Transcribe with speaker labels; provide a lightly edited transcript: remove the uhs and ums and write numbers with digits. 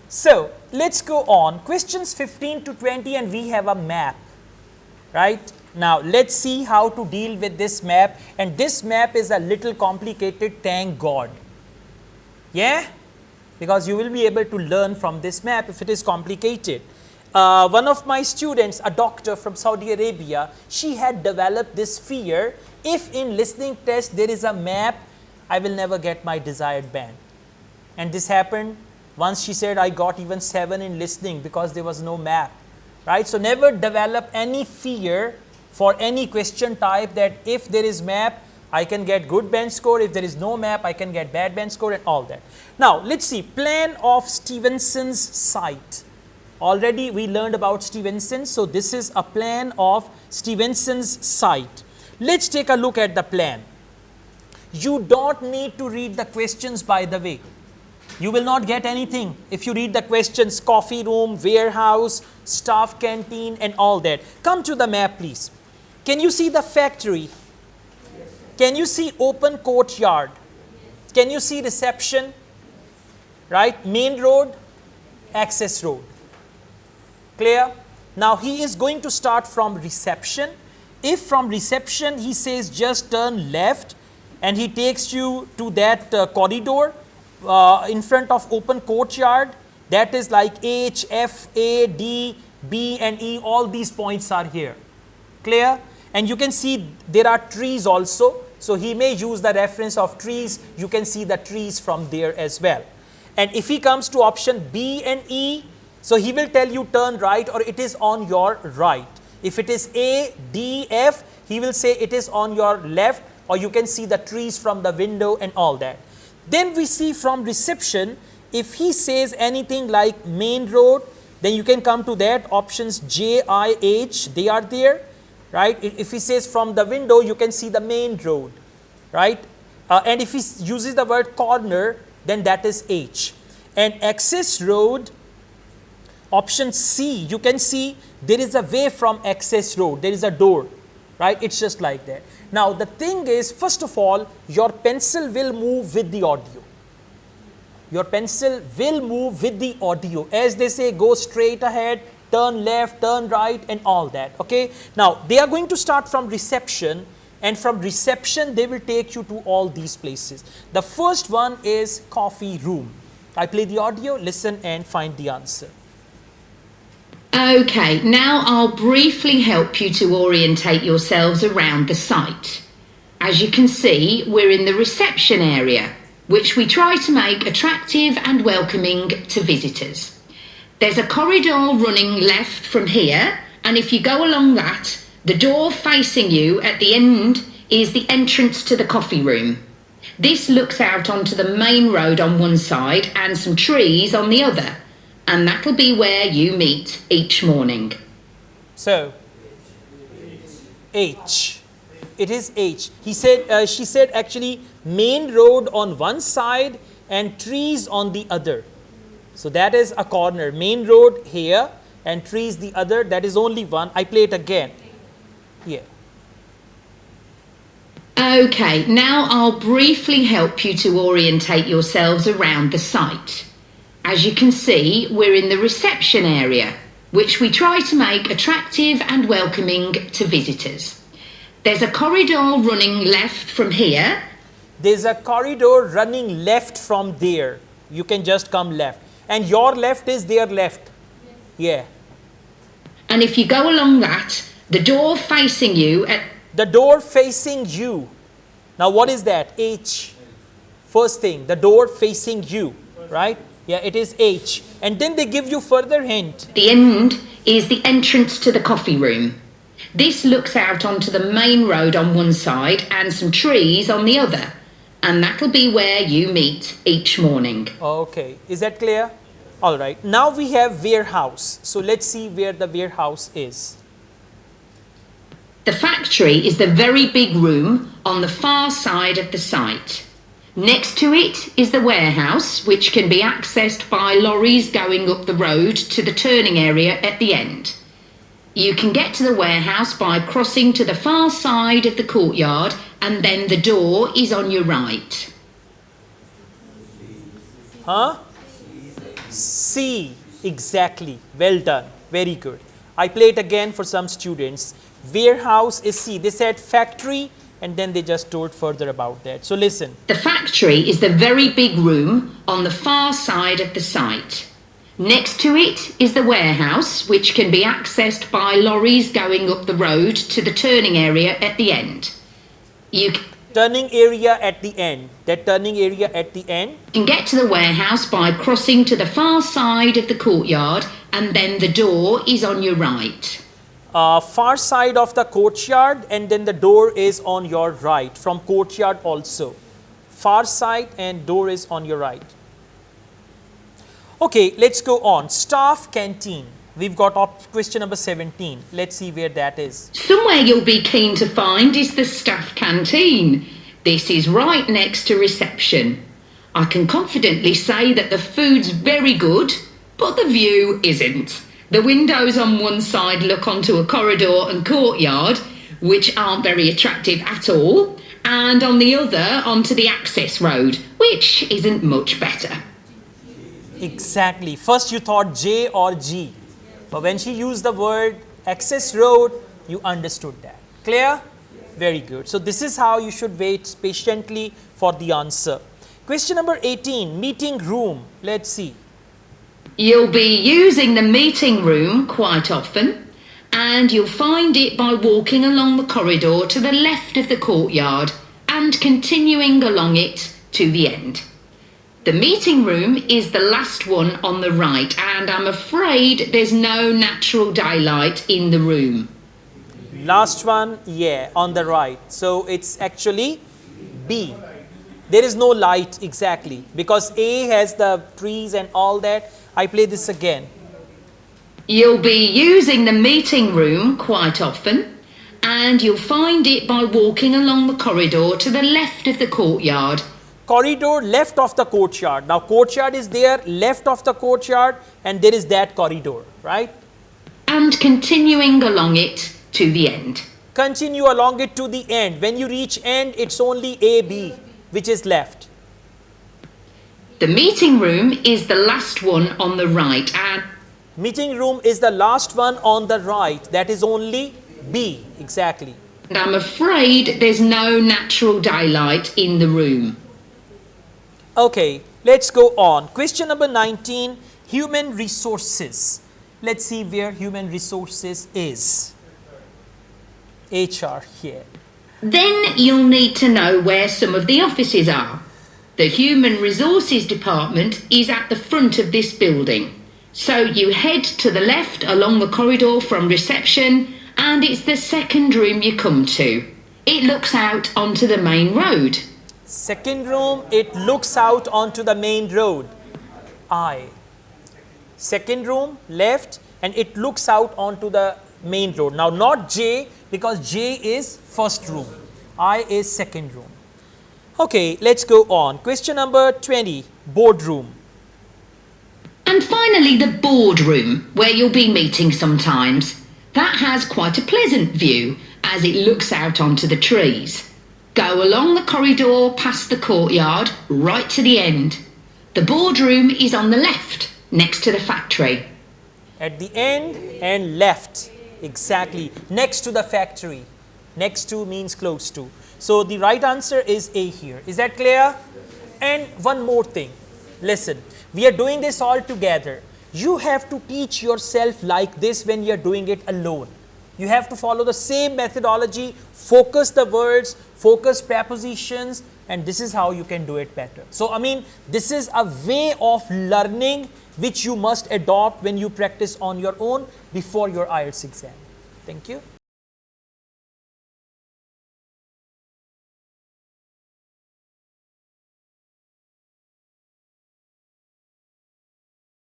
Speaker 1: So let's go on. Questions 15 to 20 and we have a map, right? Now let's see how to deal with this map, and this map is a little complicated, thank God. Yeah? Because you will be able to learn from this map if it is complicated. One of my students, a doctor from Saudi Arabia, she had developed this fear, if in listening test there is a map, I will never get my desired band. And this happened. Once she said, I got even 7 in listening because there was no map, right? So never develop any fear for any question type that if there is map, I can get good band score. If there is no map, I can get bad band score and all that. Now, let's see, plan of Stevenson's site. Already we learned about Stevenson. So this is a plan of Stevenson's site. Let's take a look at the plan. You don't need to read the questions, by the way. You will not get anything if you read the questions, coffee room, warehouse, staff canteen and all that. Come to the map, please. Can you see the factory? Can you see open courtyard? Can you see reception? Right? Main road, access road. Clear? Now he is going to start from reception. If from reception he says just turn left and he takes you to that corridor in front of open courtyard, that is like H, F, A, D, B and E, all these points are here. Clear? And you can see there are trees also. So he may use the reference of trees. You can see the trees from there as well. And if he comes to option B and E, so he will tell you turn right or it is on your right. If it is A, D, F, he will say it is on your left, or you can see the trees from the window and all that. Then we see from reception, if he says anything like main road, then you can come to that. Options J, I, H, they are there, right? If he says from the window, you can see the main road, right? And if he uses the word corner, then that is H. And access road, option C, you can see there is a way from access road. There is a door, right? It's just like that. Now, the thing is, first of all, your pencil will move with the audio. Your pencil will move with the audio. As they say, go straight ahead, turn left, turn right, and all that, okay? Now, they are going to start from reception, and from reception, they will take you to all these places. The first one is coffee room. I play the audio, listen and find the answer.
Speaker 2: Okay, now I'll briefly help you to orientate yourselves around the site. As you can see, we're in the reception area, which we try to make attractive and welcoming to visitors. There's a corridor running left from here, and if you go along that, the door facing you at the end is the entrance to the coffee room. This looks out onto the main road on one side and some trees on the other. And that'll be where you meet each morning.
Speaker 1: So, H. It is H. He said, she said actually main road on one side and trees on the other. So that is a corner. Main road here and trees the other. That is only one. I play it again. Here.
Speaker 2: Okay, now I'll briefly help you to orientate yourselves around the site. As you can see, we're in the reception area, which we try to make attractive and welcoming to visitors. There's a corridor running left from here.
Speaker 1: There's a corridor running left from there. You can just come left. And your left is their left. Yeah.
Speaker 2: And if you go along that, the door facing you at...
Speaker 1: The door facing you. Now what is that? H. First thing, the door facing you, right? Yeah, it is H. And then they give you further hint.
Speaker 2: The end is the entrance to the coffee room. This looks out onto the main road on one side and some trees on the other. And that'll be where you meet each morning.
Speaker 1: Okay, is that clear? All right, now we have warehouse. So let's see where the warehouse is.
Speaker 2: The factory is the very big room on the far side of the site. Next to it is the warehouse, which can be accessed by lorries going up the road to the turning area at the end. You can get to the warehouse by crossing to the far side of the courtyard, and then the door is on your right.
Speaker 1: Huh? C, exactly. Well done. Very good. I play it again for some students. Warehouse is C. They said factory and then they just told further about that. So listen.
Speaker 2: The factory is the very big room on the far side of the site. Next to it is the warehouse, which can be accessed by lorries going up the road to the turning area at the end. You
Speaker 1: Turning area at the end. That turning area at the end.
Speaker 2: can get to the warehouse by crossing to the far side of the courtyard, and then the door is on your right.
Speaker 1: Far side of the courtyard and then the door is on your right. From courtyard also. Far side and door is on your right. Okay, let's go on. Staff canteen. We've got question number 17. Let's see where that is.
Speaker 2: Somewhere you'll be keen to find is the staff canteen. This is right next to reception. I can confidently say that the food's very good, but the view isn't. The windows on one side look onto a corridor and courtyard, which aren't very attractive at all, and on the other onto the access road, which isn't much better.
Speaker 1: Exactly. First you thought J or G. But when she used the word access road, you understood that. Clear? Very good. So this is how you should wait patiently for the answer. Question number 18, meeting room. Let's see.
Speaker 2: You'll be using the meeting room quite often, and you'll find it by walking along the corridor to the left of the courtyard and continuing along it to the end. The meeting room is the last one on the right, and I'm afraid there's no natural daylight in the room.
Speaker 1: Last one, yeah, on the right. So it's actually B. There is no light exactly because A has the trees and all that. I play this again.
Speaker 2: You'll be using the meeting room quite often, and you'll find it by walking along the corridor to the left of the courtyard.
Speaker 1: Corridor left of the courtyard. Now courtyard is there, left of the courtyard, and there is that corridor, right?
Speaker 2: And continuing along it to the end.
Speaker 1: Continue along it to the end. When you reach end, it's only A, B, which is left.
Speaker 2: The meeting room is the last one on the right, and
Speaker 1: Meeting room is the last one on the right. That is only B, exactly.
Speaker 2: I'm afraid there's no natural daylight in the room.
Speaker 1: Okay, let's go on. Question number 19, human resources. Let's see where human resources is. HR here.
Speaker 2: Then you'll need to know where some of the offices are. The Human Resources Department is at the front of this building. So you head to the left along the corridor from reception, and it's the second room you come to. It looks out onto the main road.
Speaker 1: Second room, it looks out onto the main road. I. Second room, left, and it looks out onto the main road. Now not J, because J is first room. I is second room. Okay, let's go on. Question number 20, boardroom.
Speaker 2: And finally, the boardroom, where you'll be meeting sometimes. That has quite a pleasant view as it looks out onto the trees. Go along the corridor past the courtyard, right to the end. The boardroom is on the left, next to the factory.
Speaker 1: At the end and left, exactly, next to the factory. Next to means close to. So the right answer is A here. Is that clear? And one more thing. Listen, we are doing this all together. You have to teach yourself like this when you are doing it alone. You have to follow the same methodology, focus the words, focus prepositions, and this is how you can do it better. So, I mean, this is a way of learning which you must adopt when you practice on your own before your IELTS exam. Thank you.